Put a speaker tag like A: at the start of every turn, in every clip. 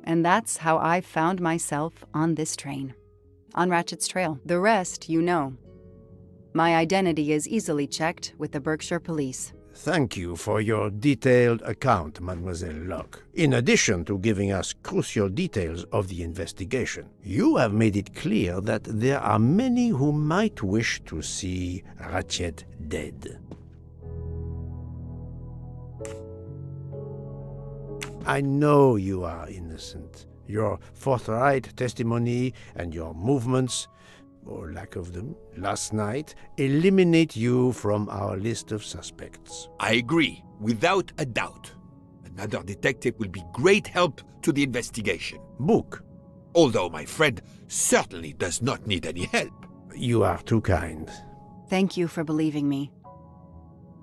A: And that's how I found myself on this train. On Ratchet's trail. The rest you know. My identity is easily checked with the Berkshire Police.
B: Thank you for your detailed account, Mademoiselle Locke. In addition to giving us crucial details of the investigation, you have made it clear that there are many who might wish to see Ratchet dead. I know you are innocent. Your forthright testimony and your movements, or lack of them, last night, eliminate you from our list of suspects.
C: I agree, without a doubt. Another detective will be great help to the investigation.
B: Book.
C: Although my friend certainly does not need any help.
B: You are too kind.
A: Thank you for believing me.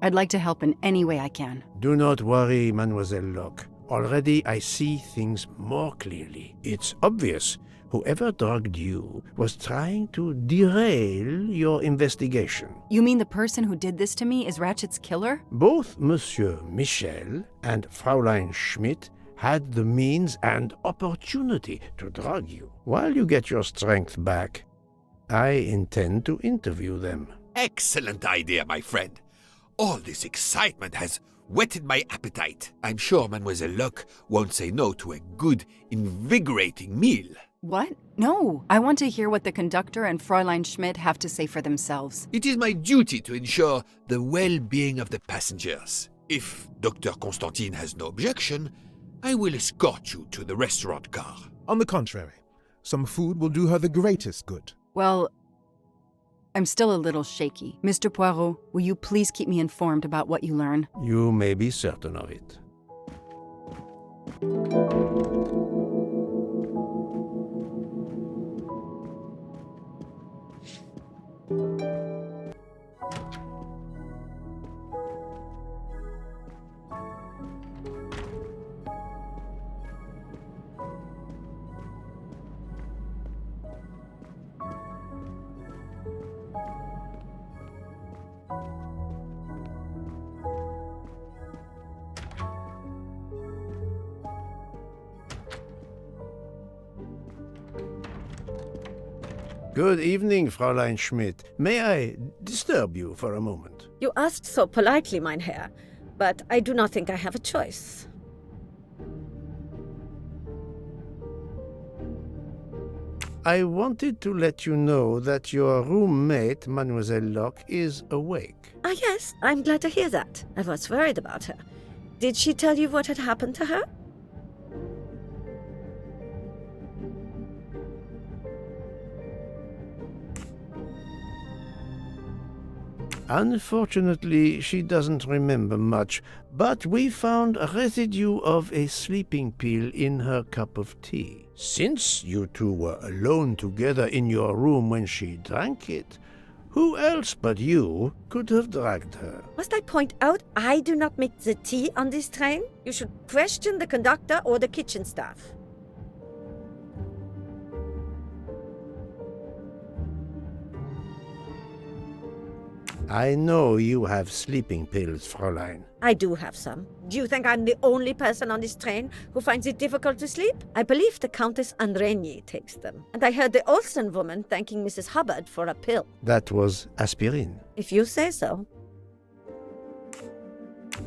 A: I'd like to help in any way I can.
B: Do not worry, Mademoiselle Locke. Already I see things more clearly. It's obvious whoever drugged you was trying to derail your investigation.
A: You mean the person who did this to me is Ratchet's killer?
B: Both Monsieur Michel and Fräulein Schmidt had the means and opportunity to drug you. While you get your strength back, I intend to interview them.
C: Excellent idea, my friend. All this excitement has whetted my appetite. I'm sure Mademoiselle Locke won't say no to a good, invigorating meal.
A: What? No. I want to hear what the conductor and Fräulein Schmidt have to say for themselves.
C: It is my duty to ensure the well-being of the passengers. If Dr. Constantine has no objection, I will escort you to the restaurant car.
D: On the contrary, some food will do her the greatest good.
A: Well, I'm still a little shaky. Mr. Poirot, will you please keep me informed about what you learn?
B: You may be certain of it. Good evening, Fräulein Schmidt. May I disturb you for a moment?
E: You asked so politely, mein Herr, but I do not think I have a choice.
B: I wanted to let you know that your roommate, Mademoiselle Locke, is awake.
E: Ah, yes, I'm glad to hear that. I was worried about her. Did she tell you what had happened to her?
B: Unfortunately, she doesn't remember much, but we found a residue of a sleeping pill in her cup of tea. Since you two were alone together in your room when she drank it, who else but you could have drugged her?
E: Must I point out I do not make the tea on this train? You should question the conductor or the kitchen staff.
B: I know you have sleeping pills, Fräulein.
E: I do have some. Do you think I'm the only person on this train who finds it difficult to sleep? I believe the Countess Andrigny takes them. And I heard the Olsen woman thanking Mrs. Hubbard for a pill.
B: That was aspirin.
E: If you say so.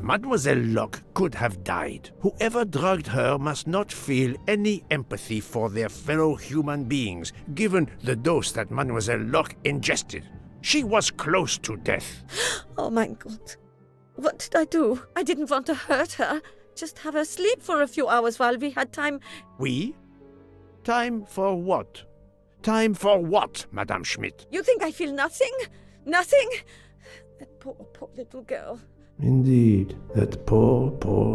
B: Mademoiselle Locke could have died. Whoever drugged her must not feel any empathy for their fellow human beings, given the dose that Mademoiselle Locke ingested. She was close to death.
E: Oh my God. What did I do? I didn't want to hurt her. Just have her sleep for a few hours while we had time.
B: We? Time for what? Time for what, Madame Schmidt?
E: You think I feel nothing? Nothing? That poor little girl.
B: Indeed, that poor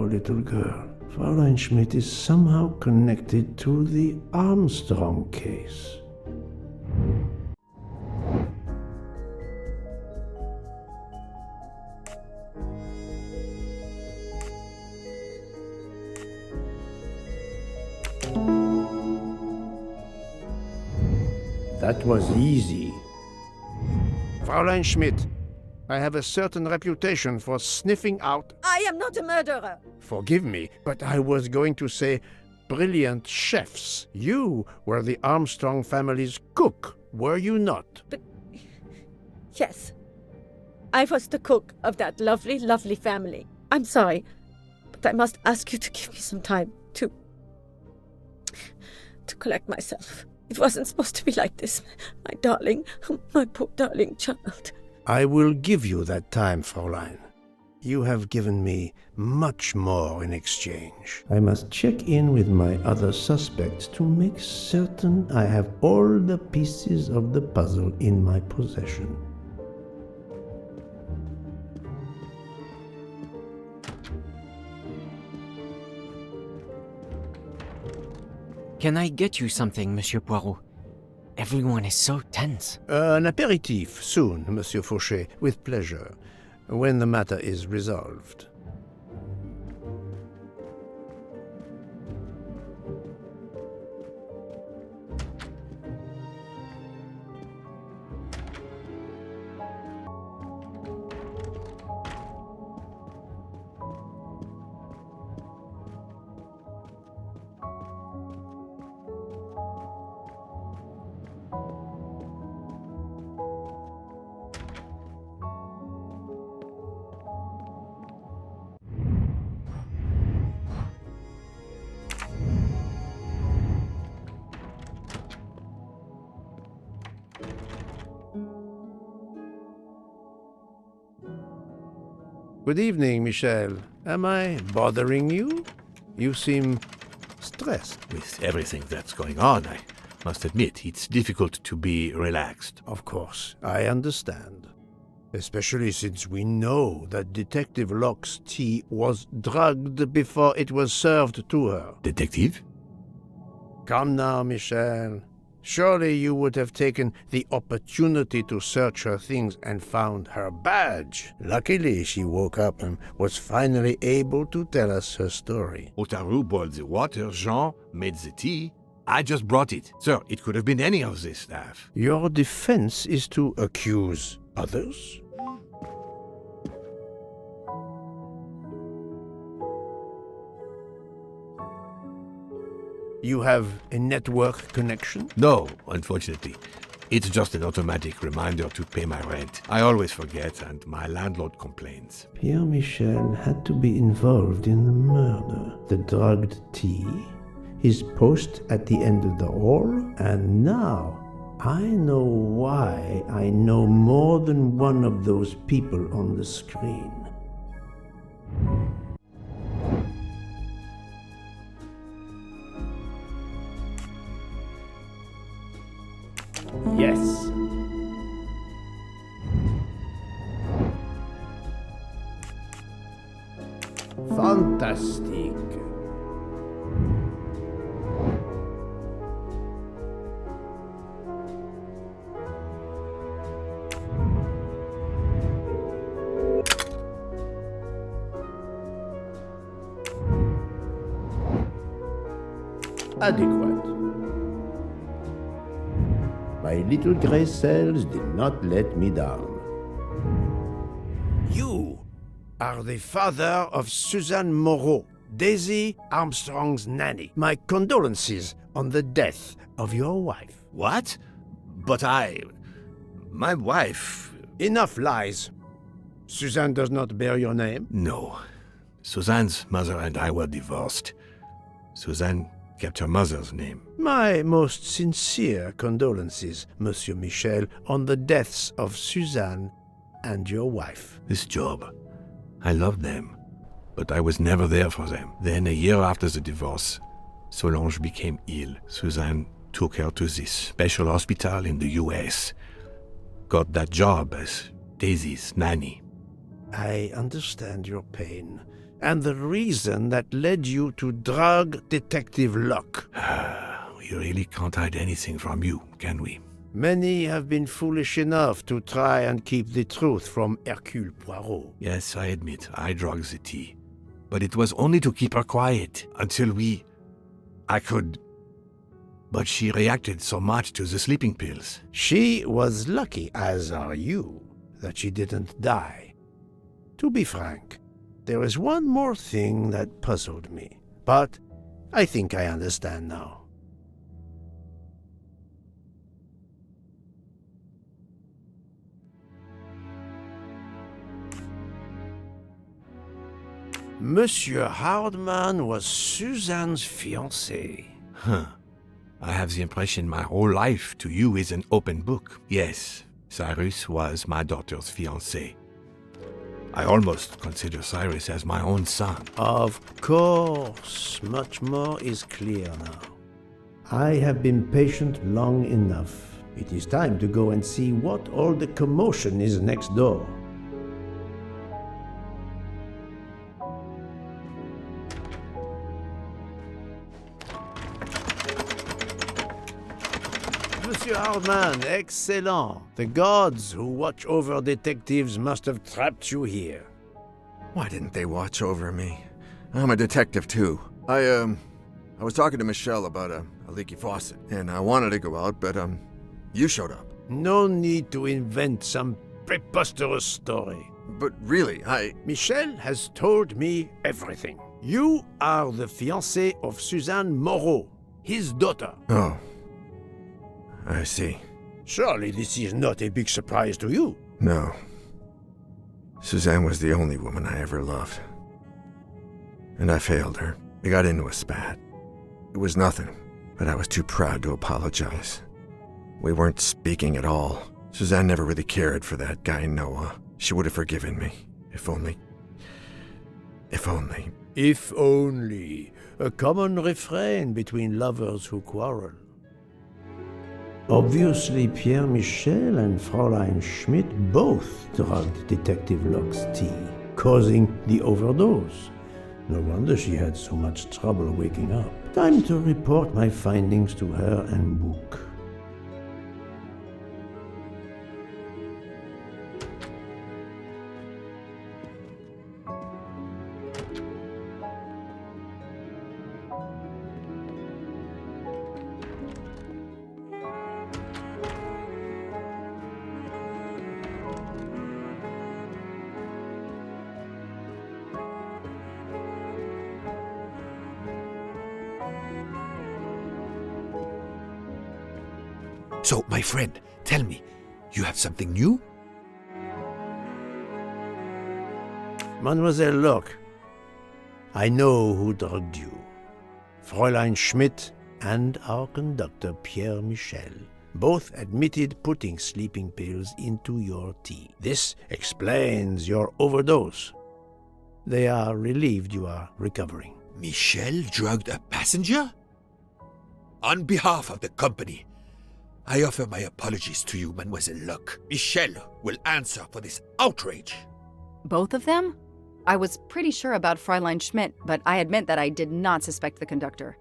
B: little girl. Fräulein Schmidt is somehow connected to the Armstrong case. That was easy. Fräulein Schmidt, I have a certain reputation for sniffing out...
E: I am not a murderer.
B: Forgive me, but I was going to say brilliant chefs. You were the Armstrong family's cook, were you not?
E: But yes, I was the cook of that lovely, lovely family. I'm sorry, but I must ask you to give me some time to collect myself. It wasn't supposed to be like this, my darling, my poor darling child.
B: I will give you that time, Fräulein. You have given me much more in exchange. I must check in with my other suspects to make certain I have all the pieces of the puzzle in my possession.
F: Can I get you something, Monsieur Poirot? Everyone is so tense.
B: An aperitif soon, Monsieur Fauchet, with pleasure, when the matter is resolved. Good evening, Michel. Am I bothering you? You seem stressed.
C: With everything that's going on, I must admit it's difficult to be relaxed.
B: Of course, I understand. Especially since we know that Detective Locke's tea was drugged before it was served to her.
C: Detective?
B: Come now, Michel. Surely you would have taken the opportunity to search her things and found her badge. Luckily, she woke up and was finally able to tell us her story.
C: Otaru boiled the water, Jean made the tea. I just brought it. Sir, it could have been any of the staff.
B: Your defense is to accuse others? You have a network connection?
C: No, unfortunately. It's just an automatic reminder to pay my rent. I always forget, and my landlord complains.
B: Pierre Michel had to be involved in the murder. The drugged tea, his post at the end of the hall, and now I know why I know more than one of those people on the screen. Yes. Fantastic. Adequate. My little gray cells did not let me down. You are the father of Suzanne Moreau, Daisy Armstrong's nanny. My condolences on the death of your wife.
C: What? But my wife...
B: Enough lies. Suzanne does not bear your name?
C: No. Suzanne's mother and I were divorced. Suzanne kept her mother's name.
B: My most sincere condolences, Monsieur Michel, on the deaths of Suzanne and your wife.
C: This job, I loved them, but I was never there for them. Then, a year after the divorce, Solange became ill. Suzanne took her to this special hospital in the US. Got that job as Daisy's nanny.
B: I understand your pain, and the reason that led you to drug Detective Locke.
C: We really can't hide anything from you, can we?
B: Many have been foolish enough to try and keep the truth from Hercule Poirot.
C: Yes, I admit, I drugged the tea. But it was only to keep her quiet, until I could But she reacted so much to the sleeping pills.
B: She was lucky, as are you, that she didn't die. To be frank, there is one more thing that puzzled me, but I think I understand now. Monsieur Hardman was Suzanne's fiancé.
C: Huh. I have the impression my whole life to you is an open book. Yes, Cyrus was my daughter's fiancé. I almost consider Cyrus as my own son.
B: Of course, much more is clear now. I have been patient long enough. It is time to go and see what all the commotion is next door. Monsieur Hardman, excellent. The gods who watch over detectives must have trapped you here.
G: Why didn't they watch over me? I'm a detective too. I was talking to Michelle about a leaky faucet, and I wanted to go out, but you showed up.
B: No need to invent some preposterous story.
G: But really,
B: Michelle has told me everything. You are the fiancé of Suzanne Moreau, his daughter.
G: Oh. I see.
B: Surely this is not a big surprise to you.
G: No. Suzanne was the only woman I ever loved. And I failed her. We got into a spat. It was nothing, but I was too proud to apologize. We weren't speaking at all. Suzanne never really cared for that guy Noah. She would have forgiven me. If only. If only.
B: If only. A common refrain between lovers who quarrel. Obviously, Pierre Michel and Fräulein Schmidt both drugged Detective Locke's tea, causing the overdose. No wonder she had so much trouble waking up. Time to report my findings to her and Book.
H: So, my friend, tell me, you have something new?
B: Mademoiselle Locke, I know who drugged you. Fräulein Schmidt and our conductor Pierre Michel both admitted putting sleeping pills into your tea. This explains your overdose. They are relieved you are recovering.
H: Michel drugged a passenger? On behalf of the company, I offer my apologies to you, Mademoiselle Locke. Michel will answer for this outrage.
A: Both of them? I was pretty sure about Fräulein Schmidt, but I admit that I did not suspect the conductor.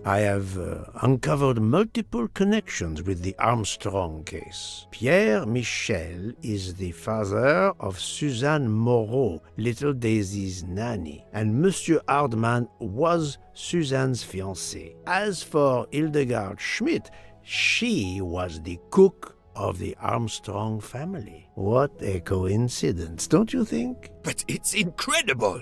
B: I have uncovered multiple connections with the Armstrong case. Pierre Michel is the father of Suzanne Moreau, little Daisy's nanny, and Monsieur Hardman was Suzanne's fiancé. As for Hildegard Schmidt, she was the cook of the Armstrong family. What a coincidence, don't you think?
H: But it's incredible!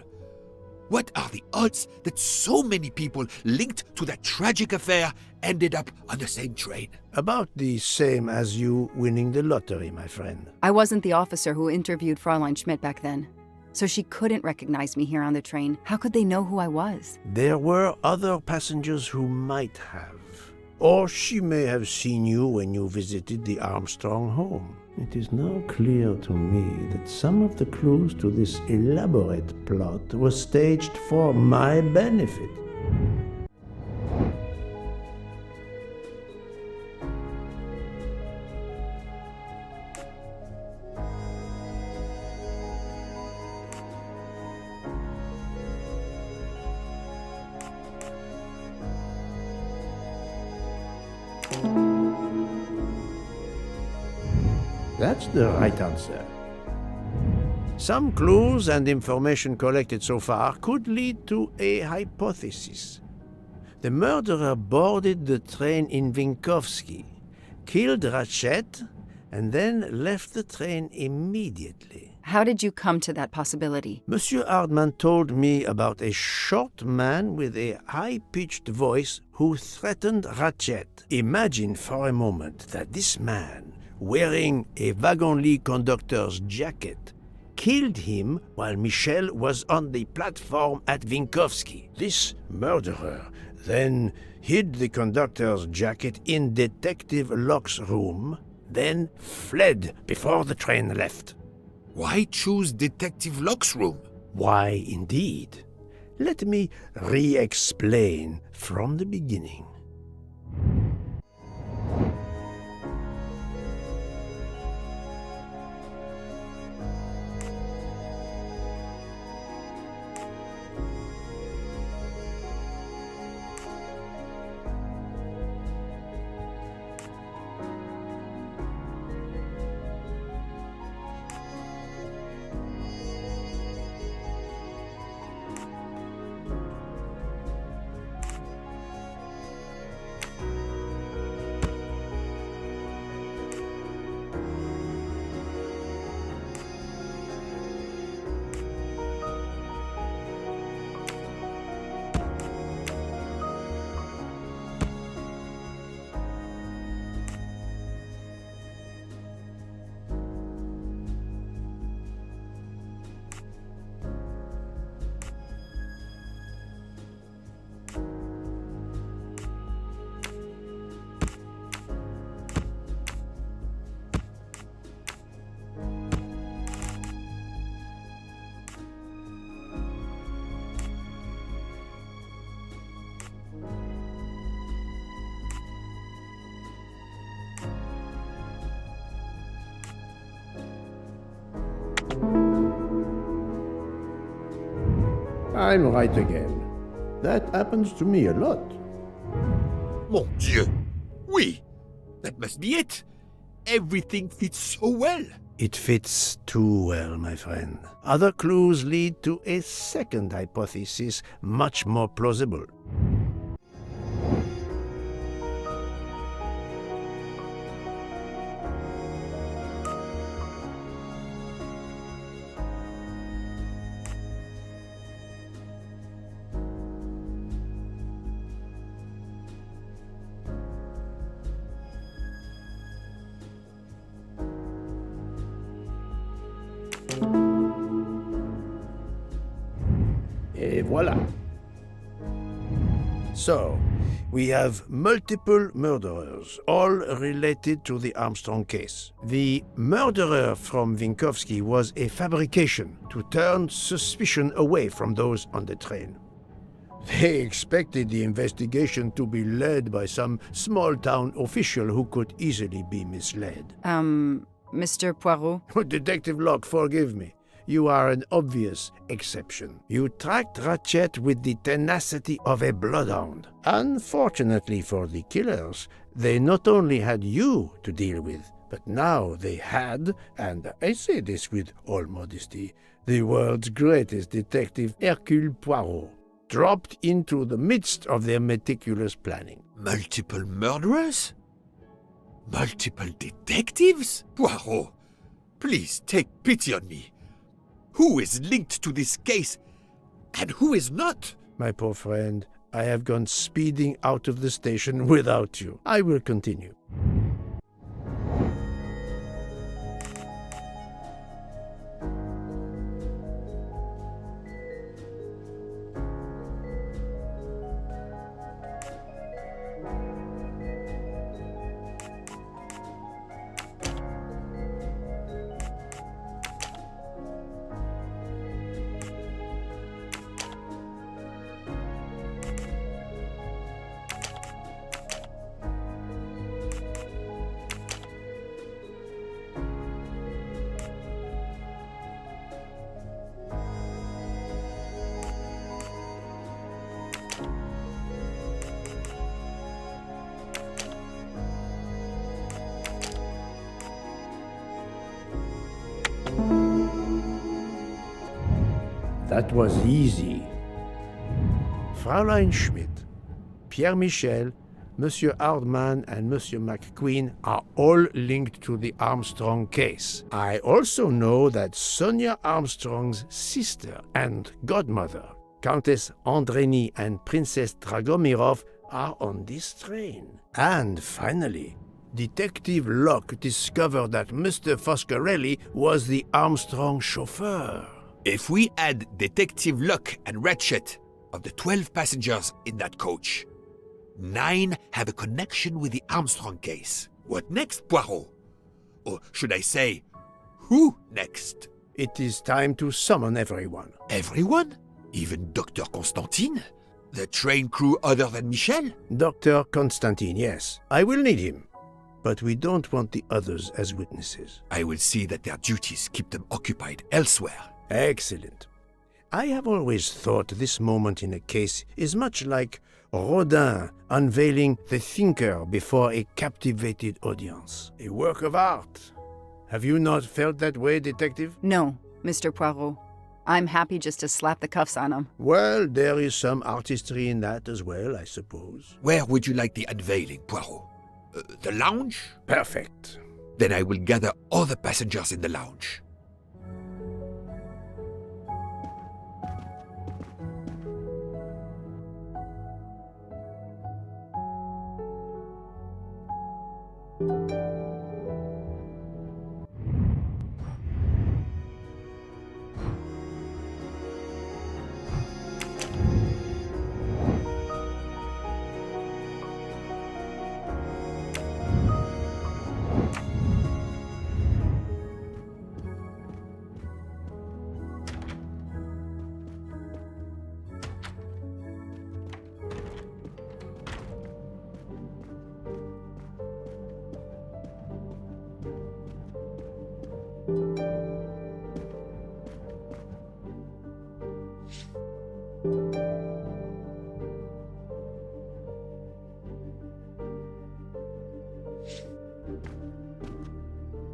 H: What are the odds that so many people linked to that tragic affair ended up on the same train?
B: About the same as you winning the lottery, my friend.
A: I wasn't the officer who interviewed Fräulein Schmidt back then, so she couldn't recognize me here on the train. How could they know who I was?
B: There were other passengers who might have. Or she may have seen you when you visited the Armstrong home. It is now clear to me that some of the clues to this elaborate plot were staged for my benefit. That's the right answer. Some clues and information collected so far could lead to a hypothesis. The murderer boarded the train in Vinkovsky, killed Ratchet, and then left the train immediately.
A: How did you come to that possibility?
B: Monsieur Hardman told me about a short man with a high-pitched voice who threatened Ratchet. Imagine for a moment that this man, wearing a wagon-lit conductor's jacket, killed him while Michel was on the platform at Vinkovsky. This murderer then hid the conductor's jacket in Detective Locke's room, then fled before the train left.
H: Why choose Detective Locke's room?
B: Why, indeed. Let me re-explain from the beginning. I'm right again. That happens to me a lot.
H: Mon Dieu! Oui! That must be it! Everything fits so well!
B: It fits too well, my friend. Other clues lead to a second hypothesis, much more plausible. Et voilà. So, we have multiple murderers, all related to the Armstrong case. The murderer from Vinkovsky was a fabrication to turn suspicion away from those on the train. They expected the investigation to be led by some small-town official who could easily be misled.
A: Mr. Poirot?
B: Detective Locke, forgive me. You are an obvious exception. You tracked Ratchet with the tenacity of a bloodhound. Unfortunately for the killers, they not only had you to deal with, but now they had, and I say this with all modesty, the world's greatest detective, Hercule Poirot, dropped into the midst of their meticulous planning.
H: Multiple murderers? Multiple detectives? Poirot, please take pity on me. Who is linked to this case, and who is not?
B: My poor friend, I have gone speeding out of the station without you. I will continue. That was easy. Fräulein Schmidt, Pierre Michel, Monsieur Hardman, and Monsieur McQueen are all linked to the Armstrong case. I also know that Sonia Armstrong's sister and godmother, Countess Andreni and Princess Dragomirov, are on this train. And finally, Detective Locke discovered that Mr. Foscarelli was the Armstrong chauffeur.
H: If we add Detective Locke and Ratchet, of the 12 passengers in that coach, 9 have a connection with the Armstrong case. What next, Poirot? Or should I say, who next?
B: It is time to summon everyone.
H: Everyone? Even Dr. Constantine? The train crew other than Michel?
B: Dr. Constantine, yes. I will need him. But we don't want the others as witnesses.
H: I will see that their duties keep them occupied elsewhere.
B: Excellent. I have always thought this moment in a case is much like Rodin unveiling the thinker before a captivated audience. A work of art. Have you not felt that way, Detective?
A: No, Mr. Poirot. I'm happy just to slap the cuffs on him.
B: Well, there is some artistry in that as well, I suppose.
H: Where would you like the unveiling, Poirot? The lounge?
B: Perfect.
H: Then I will gather all the passengers in the lounge.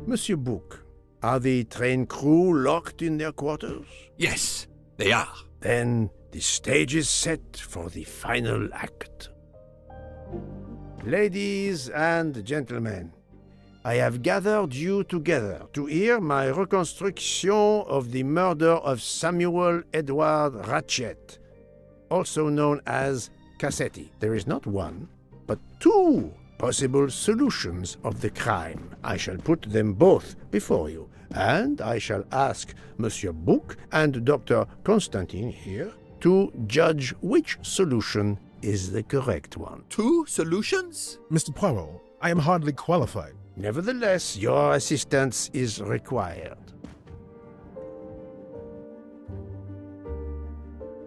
B: Monsieur Bouc, are the train crew locked in their quarters?
H: Yes, they are.
B: Then the stage is set for the final act. Ladies and gentlemen, I have gathered you together to hear my reconstruction of the murder of Samuel Edward Ratchet, also known as Cassetti. There is not one, but 2 possible solutions of the crime. I shall put them both before you, and I shall ask Monsieur Bouc and Dr. Constantine here to judge which solution is the correct one.
H: 2 solutions?
D: Mr. Poirot, I am hardly qualified.
B: Nevertheless, your assistance is required.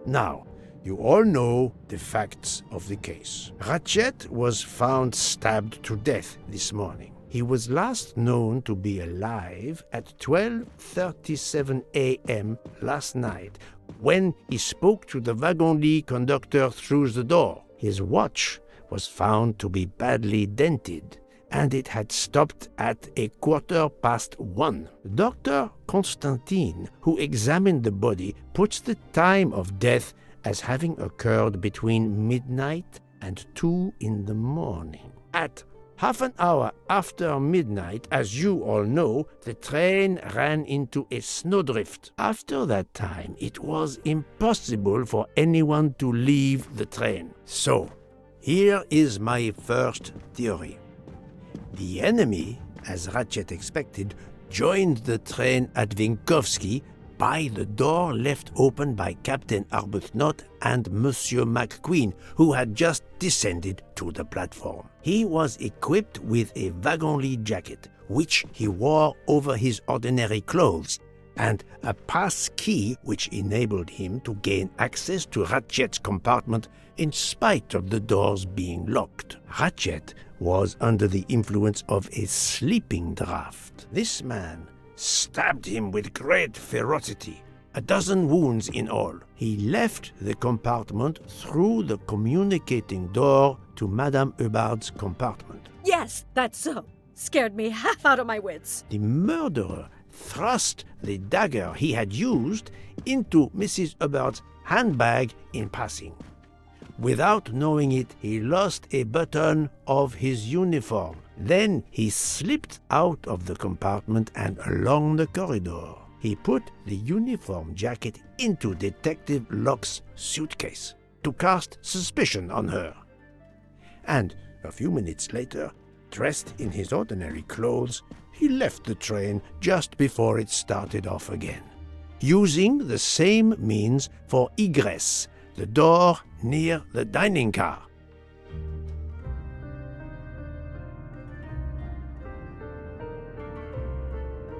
B: Now, you all know the facts of the case. Ratchet was found stabbed to death this morning. He was last known to be alive at 12:37 a.m. last night, when he spoke to the wagon-lit conductor through the door. His watch was found to be badly dented, and it had stopped at 1:15. Dr. Constantine, who examined the body, puts the time of death as having occurred between midnight and 2 in the morning. At half an hour after midnight, as you all know, the train ran into a snowdrift. After that time, it was impossible for anyone to leave the train. So, here is my first theory. The enemy, as Ratchet expected, joined the train at Vinkovsky by the door left open by Captain Arbuthnot and Monsieur McQueen, who had just descended to the platform. He was equipped with a wagon-lit jacket, which he wore over his ordinary clothes, and a pass key which enabled him to gain access to Ratchet's compartment in spite of the doors being locked. Ratchet was under the influence of a sleeping draught. This man stabbed him with great ferocity, 12 wounds in all. He left the compartment through the communicating door to Madame Hubbard's compartment.
E: Yes, that's so. Scared me half out of my wits.
B: The murderer thrust the dagger he had used into Mrs. Hubbard's handbag in passing. Without knowing it, he lost a button of his uniform. Then he slipped out of the compartment and along the corridor. He put the uniform jacket into Detective Locke's suitcase to cast suspicion on her. And a few minutes later, dressed in his ordinary clothes, he left the train just before it started off again, using the same means for egress, the door near the dining car.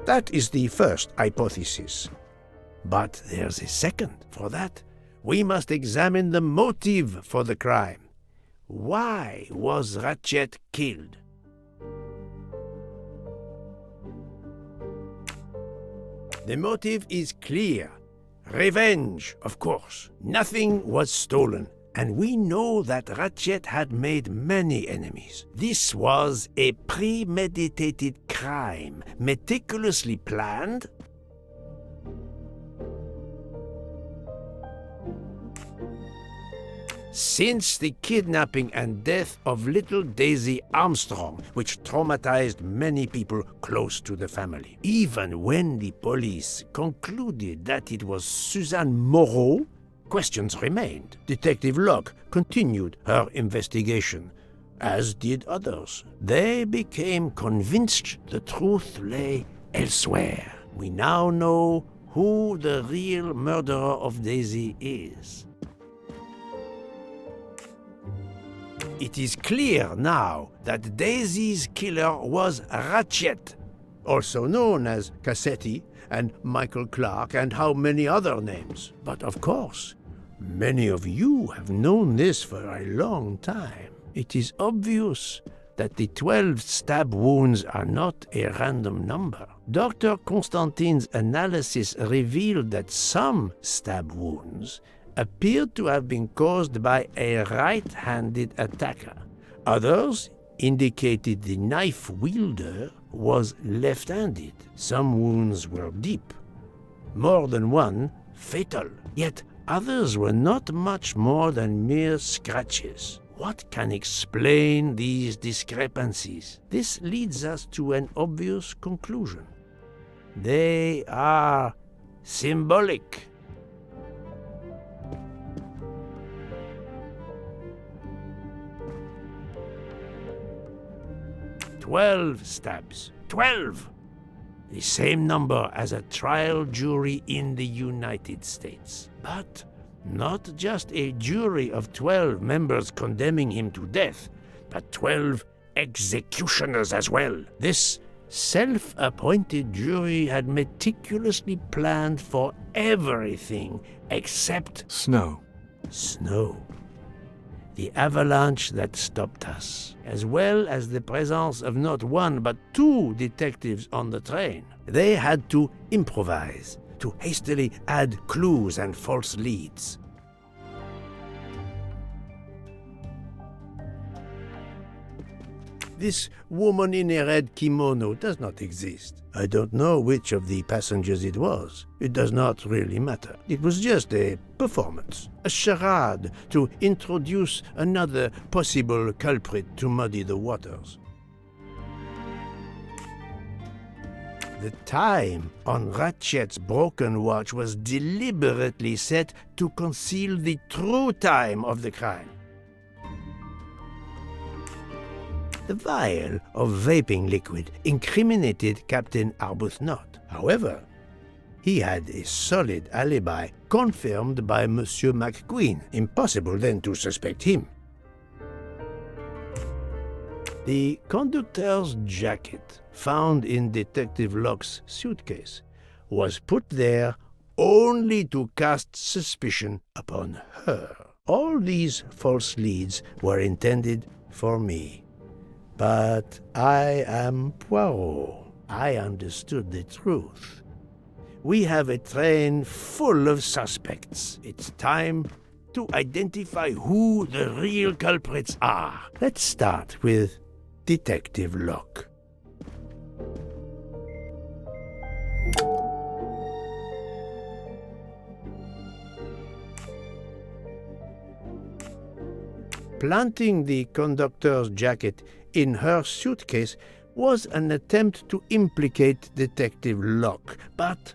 B: That is the first hypothesis. But there's a second. For that, we must examine the motive for the crime. Why was Ratchet killed? The motive is clear. Revenge, of course. Nothing was stolen. And we know that Ratchet had made many enemies. This was a premeditated crime, meticulously planned. Since the kidnapping and death of little Daisy Armstrong, which traumatized many people close to the family. Even when the police concluded that it was Suzanne Moreau, questions remained. Detective Locke continued her investigation, as did others. They became convinced the truth lay elsewhere. We now know who the real murderer of Daisy is. It is clear now that Daisy's killer was Ratchet, also known as Cassetti and Michael Clark and how many other names. But of course, many of you have known this for a long time. It is obvious that the 12 stab wounds are not a random number. Dr. Constantine's analysis revealed that some stab wounds appeared to have been caused by a right-handed attacker. Others indicated the knife wielder was left-handed. Some wounds were deep, more than one fatal, yet others were not much more than mere scratches. What can explain these discrepancies? This leads us to an obvious conclusion. They are symbolic. "12 stabs. 12! The same number as a trial jury in the United States. But not just a jury of 12 members condemning him to death, but 12 executioners as well. This self-appointed jury had meticulously planned for everything except
C: Snow.
B: snow. The avalanche that stopped us, as well as the presence of not one but 2 detectives on the train. They had to improvise, to hastily add clues and false leads. This woman in a red kimono does not exist. I don't know which of the passengers it was. It does not really matter. It was just a performance, a charade to introduce another possible culprit to muddy the waters. The time on Ratchet's broken watch was deliberately set to conceal the true time of the crime. The vial of vaping liquid incriminated Captain Arbuthnot. However, he had a solid alibi confirmed by Monsieur McQueen. Impossible then to suspect him. The conductor's jacket, found in Detective Locke's suitcase, was put there only to cast suspicion upon her. All these false leads were intended for me. But I am Poirot. I understood the truth. We have a train full of suspects. It's time to identify who the real culprits are. Let's start with Detective Locke. Planting the conductor's jacket in her suitcase was an attempt to implicate Detective Locke, but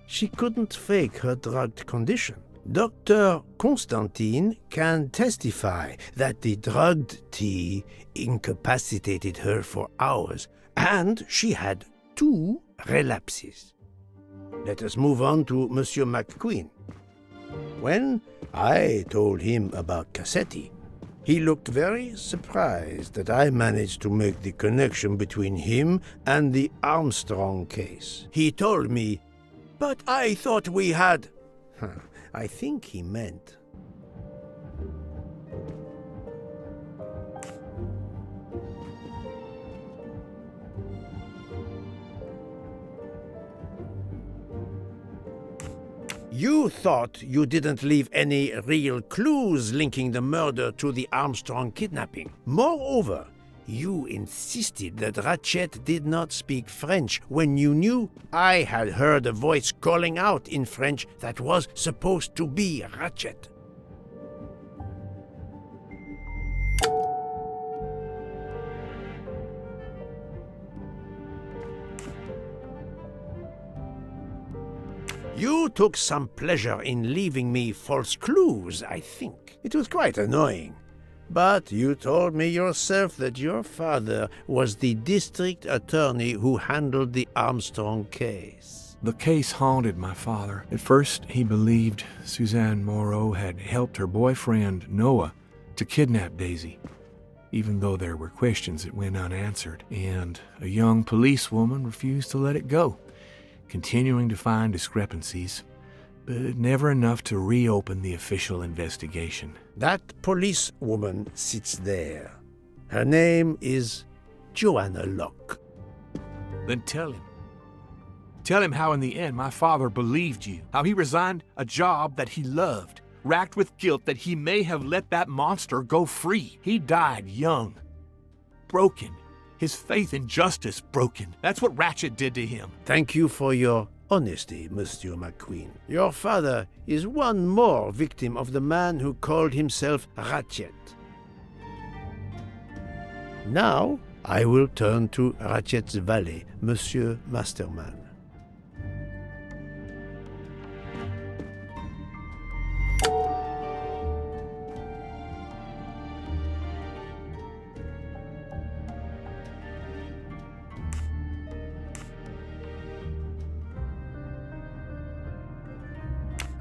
B: she couldn't fake her drugged condition. Dr. Constantine can testify that the drugged tea incapacitated her for hours, and she had 2 relapses. Let us move on to Monsieur McQueen. When I told him about Cassetti, he looked very surprised that I managed to make the connection between him and the Armstrong case. He told me, "But I thought we had..." I think he meant... You thought you didn't leave any real clues linking the murder to the Armstrong kidnapping. Moreover, you insisted that Ratchet did not speak French when you knew I had heard a voice calling out in French that was supposed to be Ratchet. You took some pleasure in leaving me false clues, I think. It was quite annoying. But you told me yourself that your father was the district attorney who handled the Armstrong case.
C: The case haunted my father. At first, he believed Suzanne Moreau had helped her boyfriend, Noah, to kidnap Daisy, even though there were questions that went unanswered, and a young policewoman refused to let it go, continuing to find discrepancies, but never enough to reopen the official investigation.
B: That policewoman sits there. Her name is Joanna Locke.
C: Then tell him. Tell him how in the end my father believed you, how he resigned a job that he loved, racked with guilt that he may have let that monster go free. He died young, broken, his faith in justice broken. That's what Ratchet did to him.
B: Thank you for your honesty, Monsieur McQueen. Your father is one more victim of the man who called himself Ratchet. Now, I will turn to Ratchet's valet, Monsieur Masterman.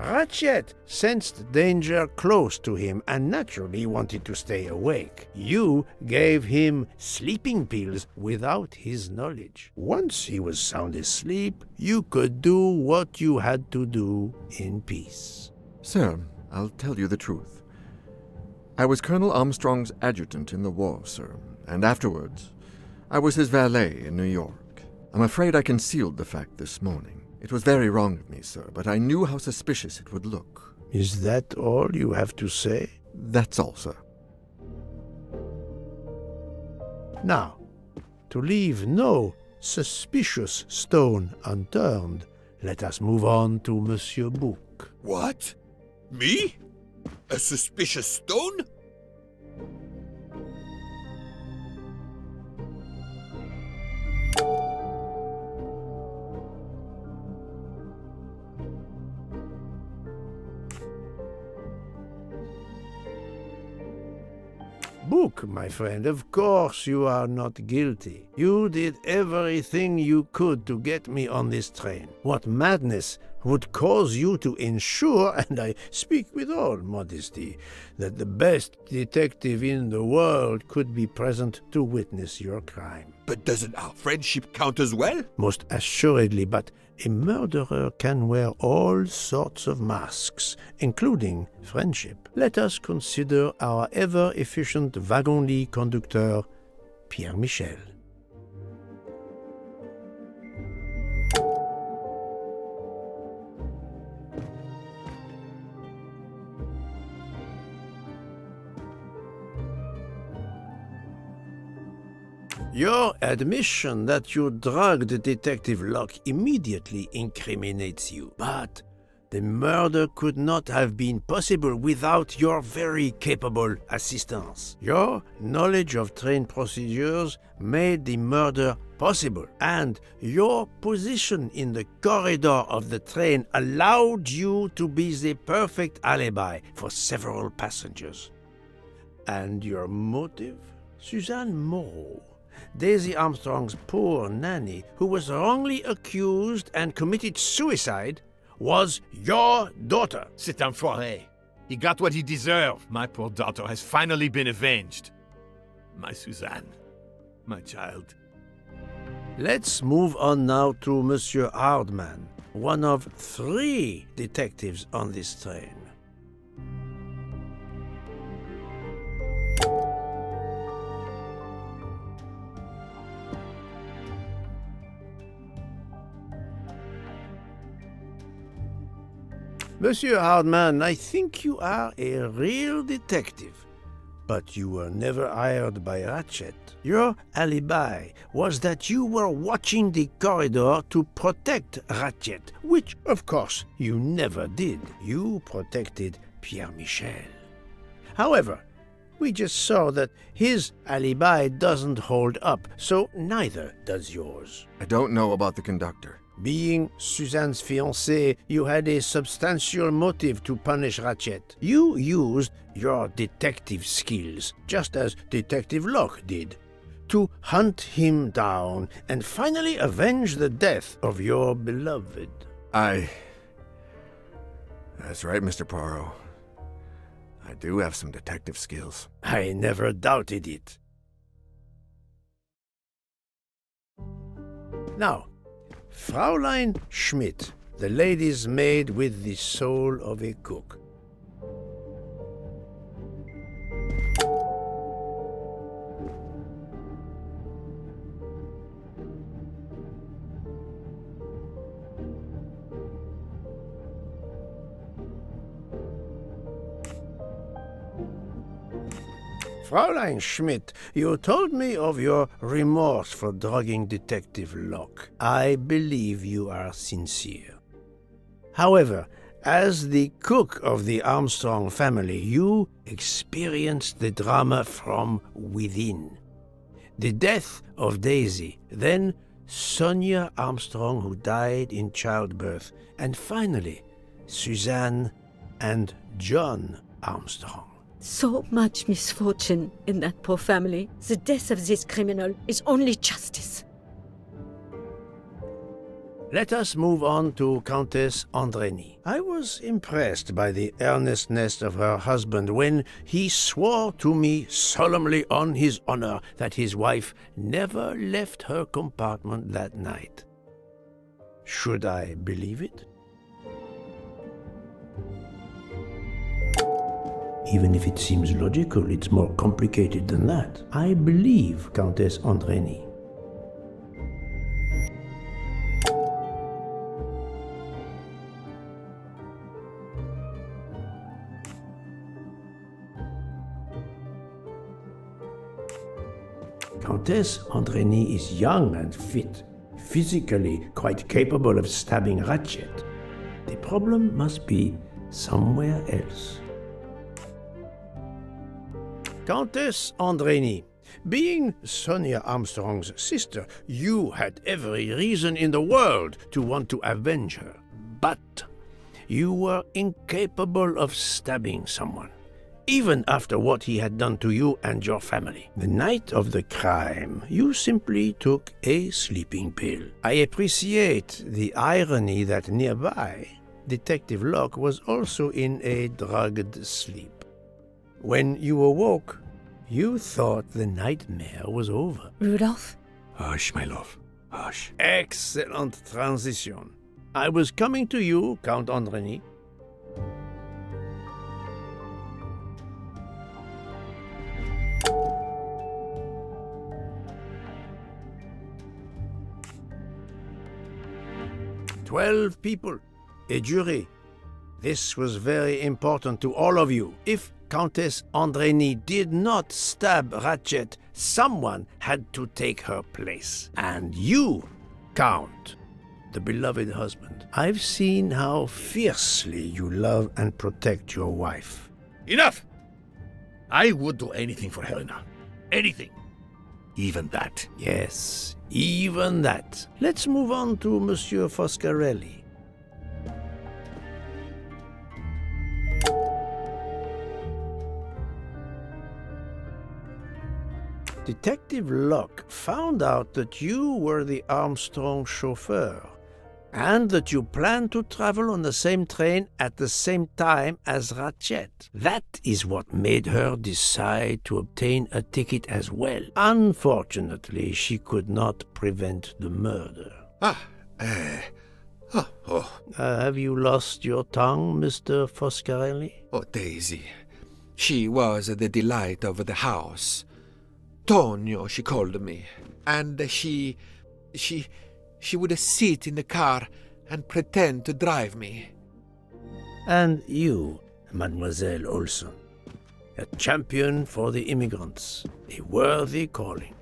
B: Ratchet sensed danger close to him and naturally wanted to stay awake. You gave him sleeping pills without his knowledge. Once he was sound asleep, you could do what you had to do in peace.
G: Sir, I'll tell you the truth. I was Colonel Armstrong's adjutant in the war, sir, and afterwards, I was his valet in New York. I'm afraid I concealed the fact this morning. It was very wrong of me, sir, but I knew how suspicious it would look.
B: Is that all you have to say?
G: That's all, sir.
B: Now, to leave no suspicious stone unturned, let us move on to Monsieur Bouc.
H: What? Me? A suspicious stone?
B: Bouc, my friend, of course you are not guilty. You did everything you could to get me on this train. What madness would cause you to ensure, and I speak with all modesty, that the best detective in the world could be present to witness your crime?
H: But doesn't our friendship count as well?
B: Most assuredly, but a murderer can wear all sorts of masks, including friendship. Let us consider our ever-efficient wagon-lit conductor, Pierre Michel. Your admission that you drugged Detective Locke immediately incriminates you. But The murder could not have been possible without your very capable assistance. Your knowledge of train procedures made the murder possible, and your position in the corridor of the train allowed you to be the perfect alibi for several passengers. And your motive? Suzanne Moreau, Daisy Armstrong's poor nanny, who was wrongly accused and committed suicide, was your daughter.
C: C'est un foiré. He got what he deserved. My poor daughter has finally been avenged. My Suzanne. My child.
B: Let's move on now to Monsieur Hardman, one of 3 detectives on this train. Monsieur Hardman, I think you are a real detective, but you were never hired by Ratchet. Your alibi was that you were watching the corridor to protect Ratchet, which, of course, you never did. You protected Pierre Michel. However, we just saw that his alibi doesn't hold up, so neither does yours.
G: I don't know about the conductor.
B: Being Suzanne's fiancé, you had a substantial motive to punish Ratchet. You used your detective skills, just as Detective Locke did, to hunt him down and finally avenge the death of your beloved.
G: That's right, Mr. Poirot. I do have some detective skills.
B: I never doubted it. Now, Fraulein Schmidt, the lady's maid with the soul of a cook. Fraulein Schmidt, you told me of your remorse for drugging Detective Locke. I believe you are sincere. However, as the cook of the Armstrong family, you experienced the drama from within. The death of Daisy, then Sonia Armstrong, who died in childbirth, and finally, Suzanne and John Armstrong.
E: So much misfortune in that poor family. The death of this criminal is only justice.
B: Let us move on to Countess Andrény. I was impressed by the earnestness of her husband when he swore to me solemnly on his honor that his wife never left her compartment that night. Should I believe it? Even if it seems logical, it's more complicated than that. I believe Countess Andrény. Countess Andrény is young and fit, physically quite capable of stabbing Ratchet. The problem must be somewhere else. Countess Andrény, being Sonia Armstrong's sister, you had every reason in the world to want to avenge her. But you were incapable of stabbing someone, even after what he had done to you and your family. The night of the crime, you simply took a sleeping pill. I appreciate the irony that nearby, Detective Locke was also in a drugged sleep. When you awoke, you thought the nightmare was over.
E: Rudolph?
C: Hush, my love. Hush.
B: Excellent transition. I was coming to you, Count Andrény. "12 people, a jury. This was very important to all of you. If Countess Andrény did not stab Ratchet, someone had to take her place. And you, Count, the beloved husband. I've seen how fiercely you love and protect your wife.
C: Enough! I would do anything for Helena. Anything. Even that.
B: Yes, even that. Let's move on to Monsieur Foscarelli. Detective Locke found out that you were the Armstrong chauffeur, and that you planned to travel on the same train at the same time as Ratchet. That is what made her decide to obtain a ticket as well. Unfortunately, she could not prevent the murder. Have you lost your tongue, Mr. Foscarelli?
H: Oh, Daisy. She was the delight of the house. Tonio, she called me. And she would sit in the car and pretend to drive me.
B: And you, Mademoiselle Olson, a champion for the immigrants, a worthy calling.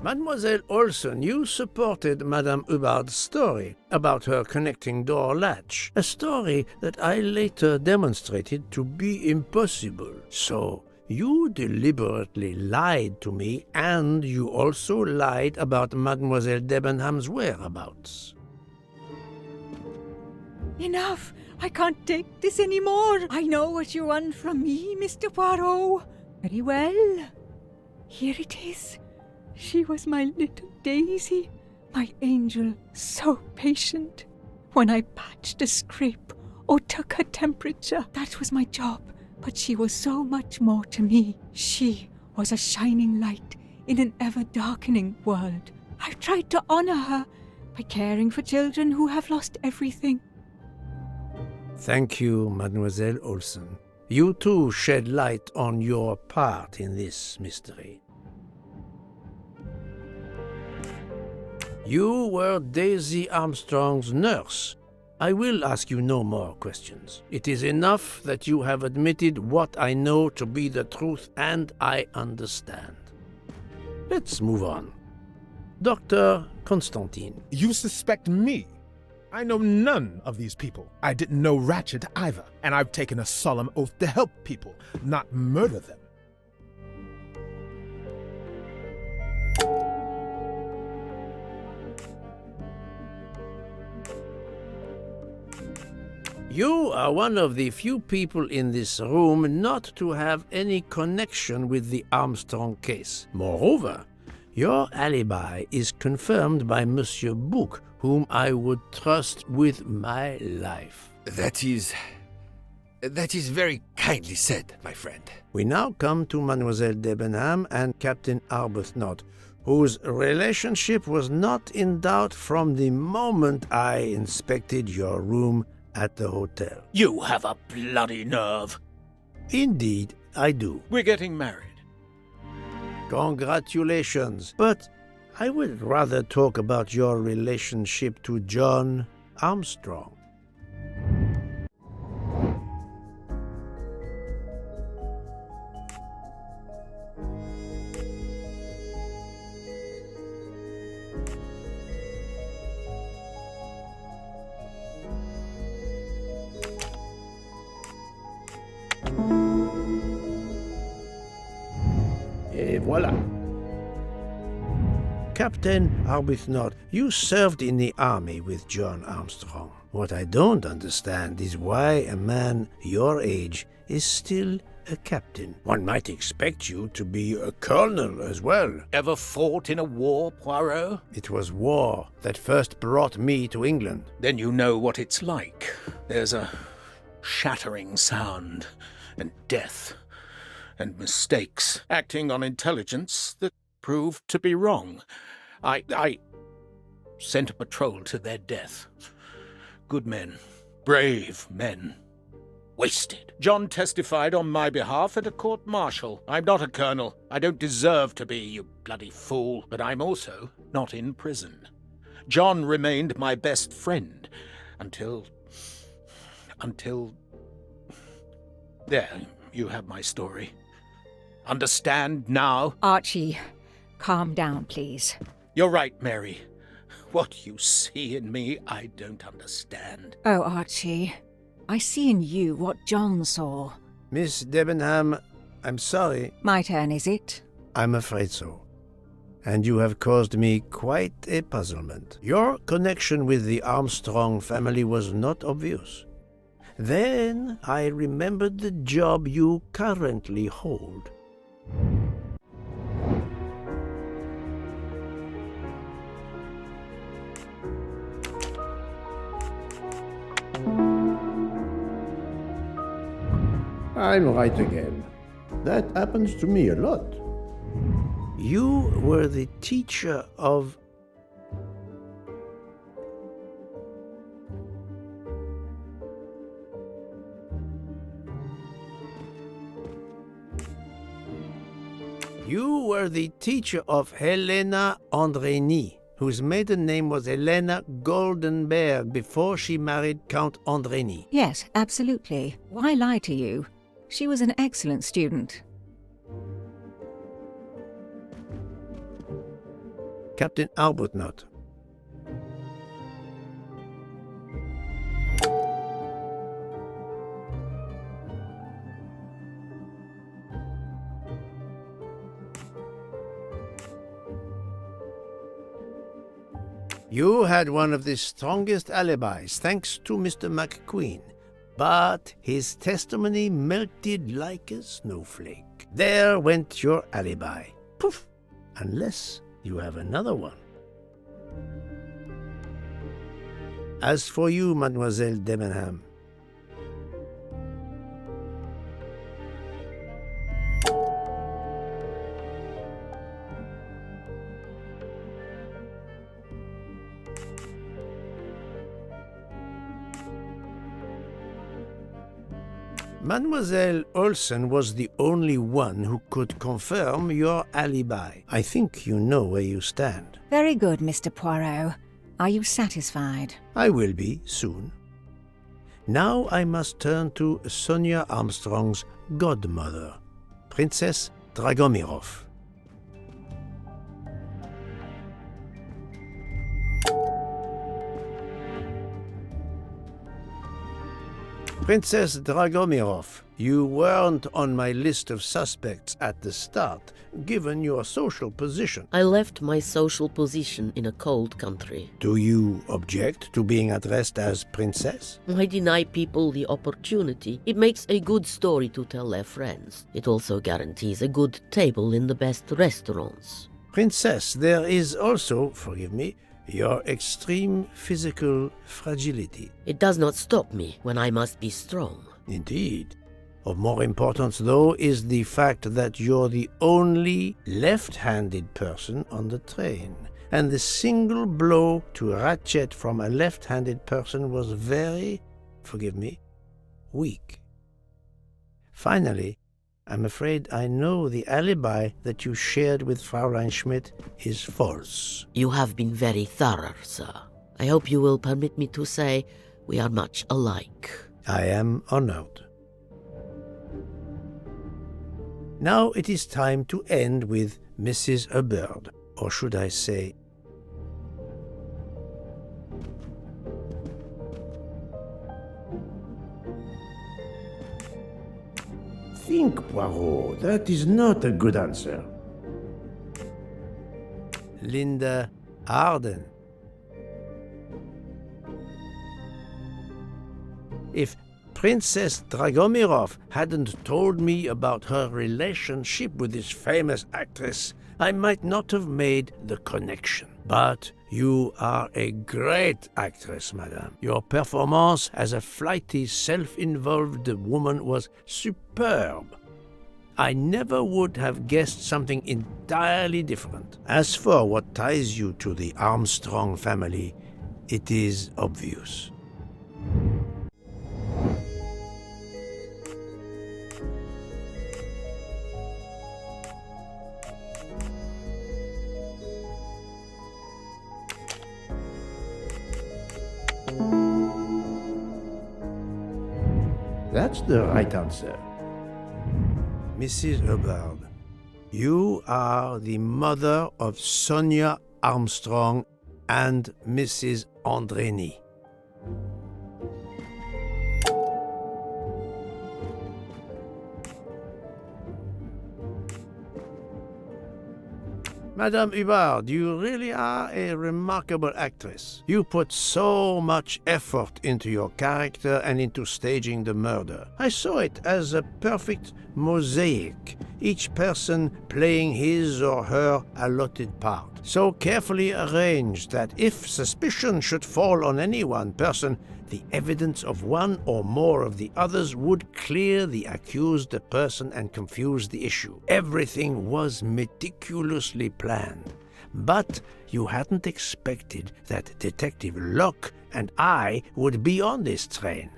B: Mademoiselle Olson, you supported Madame Hubbard's story about her connecting door latch, a story that I later demonstrated to be impossible. So, you deliberately lied to me, and you also lied about Mademoiselle Debenham's whereabouts.
I: Enough! I can't take this anymore! I know what you want from me, Mr. Poirot. Very well. Here it is. She was my little Daisy, my angel, so patient. When I patched a scrape or took her temperature, that was my job. But she was so much more to me. She was a shining light in an ever-darkening world. I've tried to honor her by caring for children who have lost everything.
B: Thank you, Mademoiselle Olson. You too shed light on your part in this mystery. You were Daisy Armstrong's nurse. I will ask you no more questions. It is enough that you have admitted what I know to be the truth, and I understand. Let's move on. Dr. Constantine.
D: You suspect me? I know none of these people. I didn't know Ratchet either, and I've taken a solemn oath to help people, not murder them.
B: You are one of the few people in this room not to have any connection with the Armstrong case. Moreover, your alibi is confirmed by Monsieur Bouc, whom I would trust with my life.
H: That is very kindly said, my friend.
B: We now come to Mademoiselle Debenham and Captain Arbuthnot, whose relationship was not in doubt from the moment I inspected your room at the hotel.
J: You have a bloody nerve.
B: Indeed, I do.
J: We're getting married.
B: Congratulations. But I would rather talk about your relationship to John Armstrong. Et voilà. Captain Arbuthnot, you served in the army with John Armstrong. What I don't understand is why a man your age is still a captain. One might expect you to be a colonel as well.
J: Ever fought in a war, Poirot?
B: It was war that first brought me to England.
J: Then you know what it's like. There's a shattering sound, and death, and mistakes, acting on intelligence that proved to be wrong. I sent a patrol to their death. Good men, brave men, wasted. John testified on my behalf at a court-martial. I'm not a colonel. I don't deserve to be, you bloody fool. But I'm also not in prison. John remained my best friend until... There, you have my story. Understand now?
I: Archie, calm down, please.
J: You're right, Mary. What you see in me, I don't understand.
I: Oh, Archie, I see in you what John saw.
B: Miss Debenham, I'm sorry.
I: My turn, is it?
B: I'm afraid so. And you have caused me quite a puzzlement. Your connection with the Armstrong family was not obvious. Then I remembered the job you currently hold. I'm right again. That happens to me a lot. You were the teacher of... You were the teacher of Helena Andrény, whose maiden name was Helena Goldenberg before she married Count Andrény.
I: Yes, absolutely. Why lie to you? She was an excellent student.
B: Captain Arbuthnot. You had one of the strongest alibis, thanks to Mr. McQueen. But his testimony melted like a snowflake. There went your alibi. Poof! Unless you have another one. As for you, Mademoiselle Debenham, Mademoiselle Olsen was the only one who could confirm your alibi. I think you know where you stand.
I: Very good, Mr. Poirot. Are you satisfied?
B: I will be soon. Now I must turn to Sonia Armstrong's godmother, Princess Dragomirov. Princess Dragomirov, you weren't on my list of suspects at the start, given your social position.
K: I left my social position in a cold country.
B: Do you object to being addressed as Princess?
K: I deny people the opportunity. It makes a good story to tell their friends. It also guarantees a good table in the best restaurants.
B: Princess, there is also, forgive me, your extreme physical fragility.
K: It does not stop me when I must be strong.
B: Indeed. Of more importance, though, is the fact that you're the only left-handed person on the train. And the single blow to ratchet from a left-handed person was very, forgive me, weak. Finally, I'm afraid I know the alibi that you shared with Fraulein Schmidt is false.
K: You have been very thorough, sir. I hope you will permit me to say we are much alike.
B: I am honored. Now it is time to end with Mrs. Hubbard, or should I say... Think, Poirot, that is not a good answer. Linda Arden. If Princess Dragomirov hadn't told me about her relationship with this famous actress, I might not have made the connection. But you are a great actress, madame. Your performance as a flighty, self-involved woman was superb. I never would have guessed something entirely different. As for what ties you to the Armstrong family, it is obvious. That's the right answer. Mrs. Hubbard, you are the mother of Sonia Armstrong and Mrs. Andreni. Madame Hubbard, you really are a remarkable actress. You put so much effort into your character and into staging the murder. I saw it as a perfect mosaic, each person playing his or her allotted part, so carefully arranged that if suspicion should fall on any one person, the evidence of one or more of the others would clear the accused person and confuse the issue. Everything was meticulously planned. But you hadn't expected that Detective Locke and I would be on this train,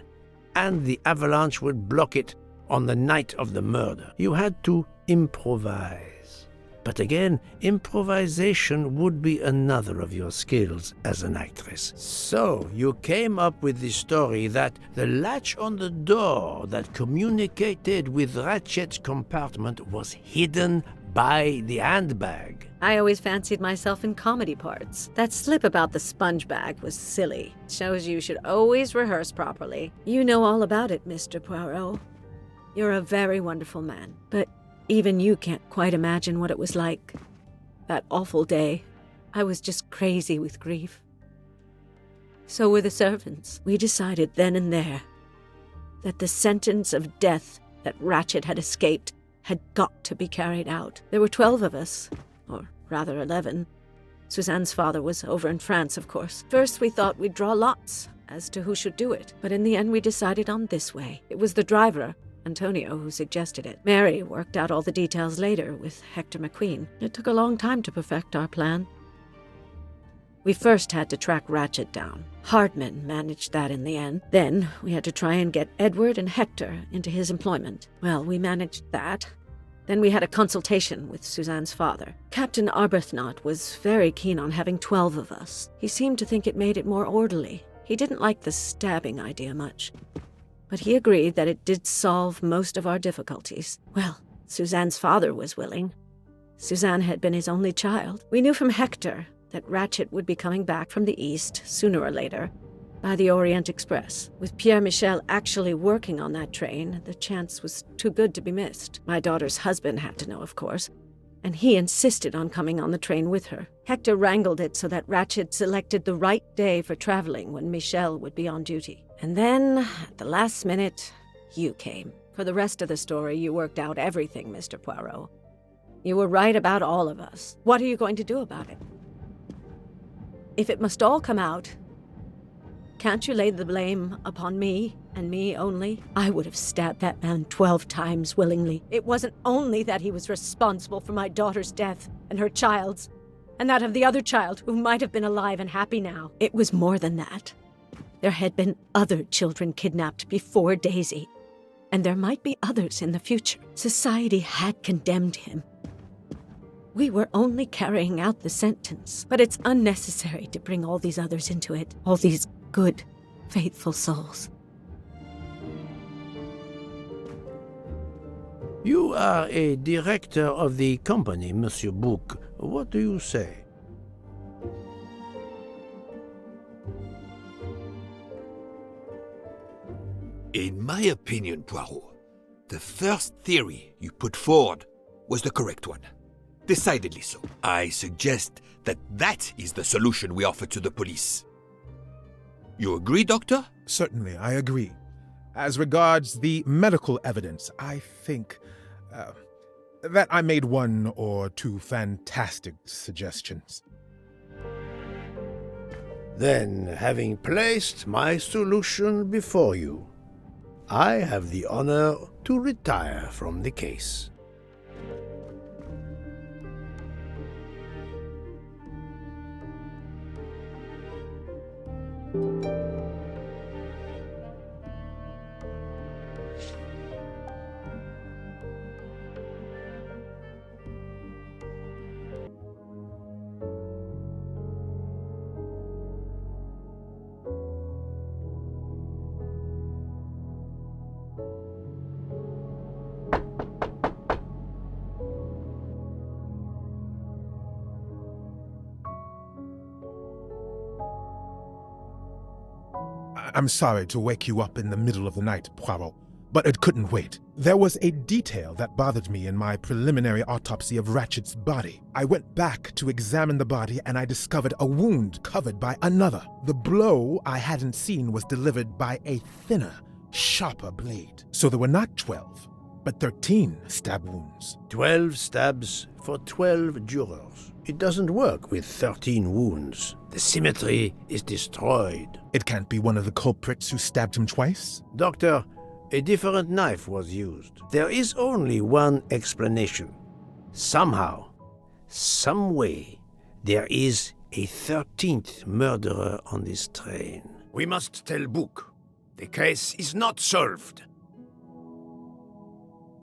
B: and the avalanche would block it on the night of the murder. You had to improvise. But again, improvisation would be another of your skills as an actress. So you came up with the story that the latch on the door that communicated with Ratchet's compartment was hidden by the handbag.
E: I always fancied myself in comedy parts. That slip about the sponge bag was silly. Shows you should always rehearse properly. You know all about it, Mr. Poirot. You're a very wonderful man, but even you can't quite imagine what it was like. That awful day. I was just crazy with grief. So were the servants. We decided then and there that the sentence of death that Ratchet had escaped had got to be carried out. There were 12 of us, or rather 11. Suzanne's father was over in France, of course. First we thought we'd draw lots as to who should do it, but in the end we decided on this way. It was the driver, Antonio, who suggested it. Mary worked out all the details later with Hector McQueen. It took a long time to perfect our plan. We first had to track Ratchet down. Hardman managed that in the end. Then we had to try and get Edward and Hector into his employment. Well, we managed that. Then we had a consultation with Suzanne's father. Captain Arbuthnot was very keen on having 12 of us. He seemed to think it made it more orderly. He didn't like the stabbing idea much, but he agreed that it did solve most of our difficulties. Well, Suzanne's father was willing. Suzanne had been his only child. We knew from Hector that Ratchet would be coming back from the east, sooner or later, by the Orient Express. With Pierre Michel actually working on that train, the chance was too good to be missed. My daughter's husband had to know, of course, and he insisted on coming on the train with her. Hector wrangled it so that Ratchet selected the right day for traveling when Michel would be on duty. And then, at the last minute, you came. For the rest of the story, you worked out everything, Mr. Poirot. You were right about all of us. What are you going to do about it? If it must all come out, can't you lay the blame upon me, and me only? I would have stabbed that man 12 times willingly. It wasn't only that he was responsible for my daughter's death, and her child's, and that of the other child who might have been alive and happy now. It was more than that. There had been other children kidnapped before Daisy, and there might be others in the future. Society had condemned him. We were only carrying out the sentence, but it's unnecessary to bring all these others into it, all these good, faithful souls.
B: You are a director of the company, Monsieur Bouc. What do you say?
H: In my opinion, Poirot, the first theory you put forward was the correct one. Decidedly so. I suggest that that is the solution we offer to the police. You agree, Doctor?
D: Certainly, I agree. As regards the medical evidence, I think that I made one or two fantastic suggestions.
B: Then, having placed my solution before you, I have the honor to retire from the case.
D: I'm sorry to wake you up in the middle of the night, Poirot, but it couldn't wait. There was a detail that bothered me in my preliminary autopsy of Ratchet's body. I went back to examine the body and I discovered a wound covered by another. The blow I hadn't seen was delivered by a thinner, sharper blade. So there were not 12, but 13 stab wounds.
B: 12 stabs for 12 jurors. It doesn't work with 13 wounds. The symmetry is destroyed.
D: It can't be one of the culprits who stabbed him twice?
B: Doctor, a different knife was used. There is only one explanation. Somehow, some way, there is a 13th murderer on this train. We must tell Book. The case is not solved.